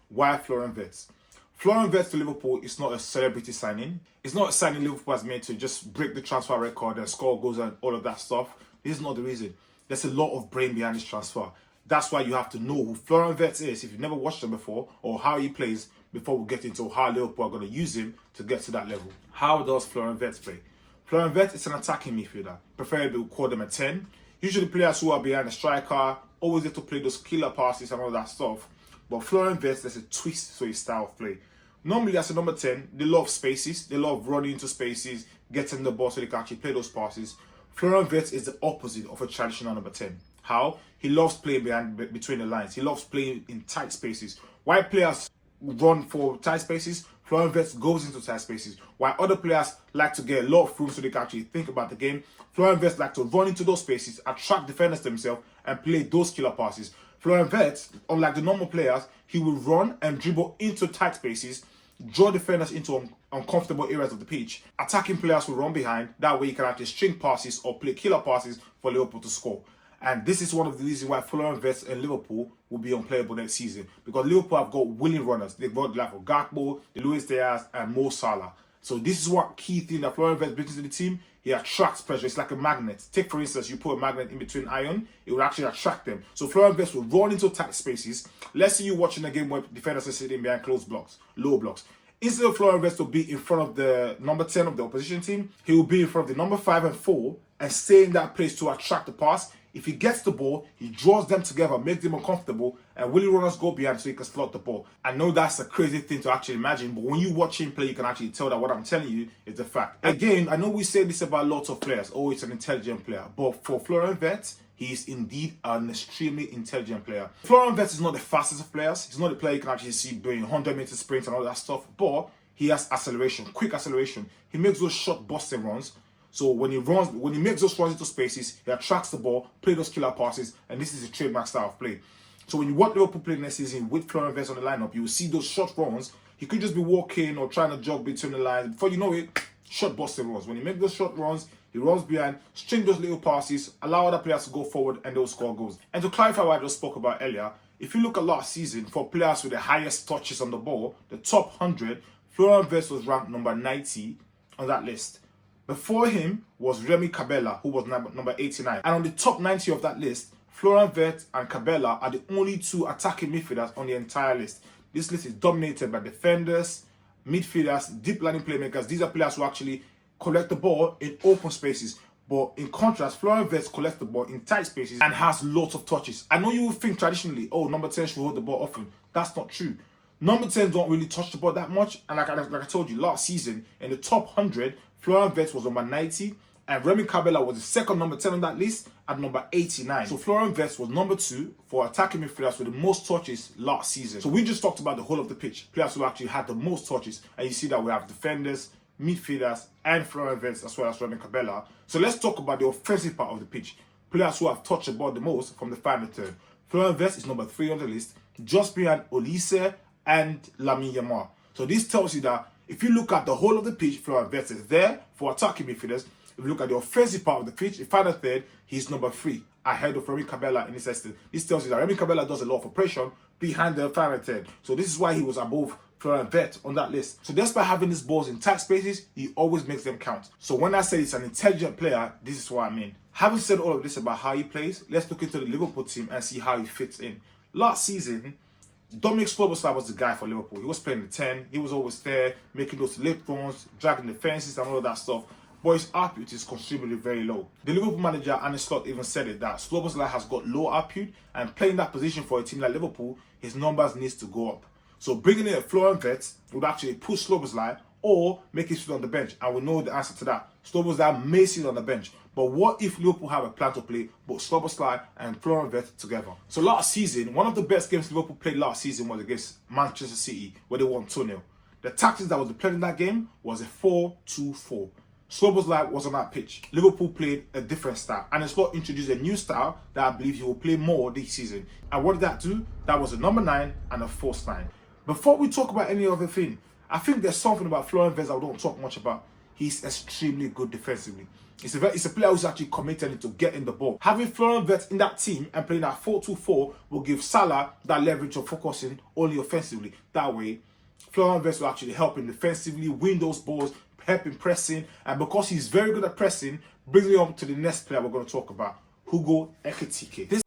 Why Florian Wirtz? Florian Wirtz to Liverpool is not a celebrity signing. It's not a signing Liverpool has made to just break the transfer record and score goals and all of that stuff. This is not the reason. There's a lot of brain behind this transfer. That's why you have to know who Florian Wirtz is if you've never watched him before, or how he plays, before we get into how Liverpool are going to use him to get to that level. How does Florian Wirtz play? Florian Wirtz is an attacking midfielder. Preferably we'll call them a 10. Usually players who are behind the striker, always get to play those killer passes and all that stuff. But Florian Wirtz, there's a twist to his style of play. Normally as a number 10, they love spaces. They love running into spaces, getting the ball so they can actually play those passes. Florian Wirtz is the opposite of a traditional number 10. How? He loves playing between the lines. He loves playing in tight spaces. Why players run for tight spaces? Florian Wirtz goes into tight spaces. While other players like to get a lot of room so they can actually think about the game, Florian Wirtz like to run into those spaces, attract defenders to himself, and play those killer passes. Florian Wirtz, unlike the normal players, he will run and dribble into tight spaces, draw defenders into uncomfortable areas of the pitch. Attacking players will run behind. That way you can actually string passes or play killer passes for Liverpool to score. And this is one of the reasons why Florian Wirtz and Liverpool will be unplayable next season. Because Liverpool have got willing runners. They've got like Gakpo, Luis Diaz, and Mo Salah. So this is what key thing that Florian Wirtz brings to the team. He attracts pressure. It's like a magnet. Take for instance, you put a magnet in between iron, it will actually attract them. So Florian Wirtz will run into tight spaces. Let's say you're watching a game where defenders are sitting behind close blocks, low blocks. Instead of Florian Wirtz to be in front of the number 10 of the opposition team, he will be in front of the number 5 and 4 and stay in that place to attract the pass. If he gets the ball, he draws them together, makes them uncomfortable, and Willie runners go behind so he can slot the ball. I know that's a crazy thing to actually imagine, but when you watch him play, you can actually tell that what I'm telling you is a fact. Again, I know we say this about lots of players. Oh, it's an intelligent player. But for Florian Wirtz, he is indeed an extremely intelligent player. Florian Wirtz is not the fastest of players. He's not a player you can actually see doing 100-meter sprints and all that stuff, but he has acceleration, quick acceleration. He makes those short busting runs. So when he makes those runs into spaces, he attracts the ball, play those killer passes, and this is a trademark style of play. So when you watch Liverpool play next season with Florian Wirtz on the lineup, you will see those short runs. He could just be walking or trying to jog between the lines. Before you know it, short busting runs. When he makes those short runs, he runs behind, string those little passes, allow other players to go forward, and they'll score goals. And to clarify what I just spoke about earlier, if you look at last season, for players with the highest touches on the ball, the top 100, Florian Wirtz was ranked number 90 on that list. Before him was Remy Cabella, who was number 89. And on the top 90 of that list, Florian Wirtz and Cabella are the only two attacking midfielders on the entire list. This list is dominated by defenders, midfielders, deep lining playmakers. These are players who actually collect the ball in open spaces. But in contrast, Florian Wirtz collects the ball in tight spaces and has lots of touches. I know you will think traditionally, oh, number 10 should hold the ball often. That's not true. Number 10s don't really touch the ball that much. And like I told you, last season, in the top 100, Florian Wirtz was number 90, and Remy Cabella was the second number 10 on that list at number 89. So Florian Wirtz was number 2 for attacking midfielders with the most touches last season. So we just talked about the whole of the pitch, players who actually had the most touches, and you see that we have defenders, midfielders, and Florian Wirtz as well as Remy Cabella. So let's talk about the offensive part of the pitch, players who have touched the ball the most from the final third. Florian Wirtz is number 3 on the list, just behind Olise and Lamine Yamal. So this tells you that if you look at the whole of the pitch, Florian Wirtz is there for attacking midfielders. If you look at the offensive part of the pitch, the final third, he's number 3, ahead of Remy Cabella in this instance. This tells you that Remy Cabella does a lot of operation behind the final third. So this is why he was above Florian Wirtz on that list. So despite having his balls in tight spaces, he always makes them count. So when I say he's an intelligent player, this is what I mean. Having said all of this about how he plays, let's look into the Liverpool team and see how he fits in. Last season, Dominic Sloboslai was the guy for Liverpool. He was playing the 10. He was always there, making those lip runs, dragging the fences and all of that stuff. But his output is considerably very low. The Liverpool manager, Arne Slot, even said it that Sloboslai has got low output, and playing that position for a team like Liverpool, his numbers needs to go up. So bringing in a Florian Wirtz would actually push Sloboslai or make him sit on the bench. And we know the answer to that. Sloboslai may sit on the bench. But what if Liverpool have a plan to play both Sloboslai and Florian Wirtz together? So last season, one of the best games Liverpool played last season was against Manchester City, where they won 2-0. The tactics that was played in that game was a 4-2-4. Sloboslai was on that pitch. Liverpool played a different style, and it's not introduced a new style that I believe he will play more this season. And what did that do? That was a number 9 and a false 9. Before we talk about any other thing, I think there's something about Florian Wirtz I don't talk much about. he's extremely good defensively. It's a player who's actually committed to getting the ball. Having Florian Wirtz in that team and playing that 4-2-4 will give Salah that leverage of focusing only offensively. That way, Florian Wirtz will actually help him defensively, win those balls, help him pressing, and because he's very good at pressing, brings me up to the next player we're going to talk about, Hugo Ekitike.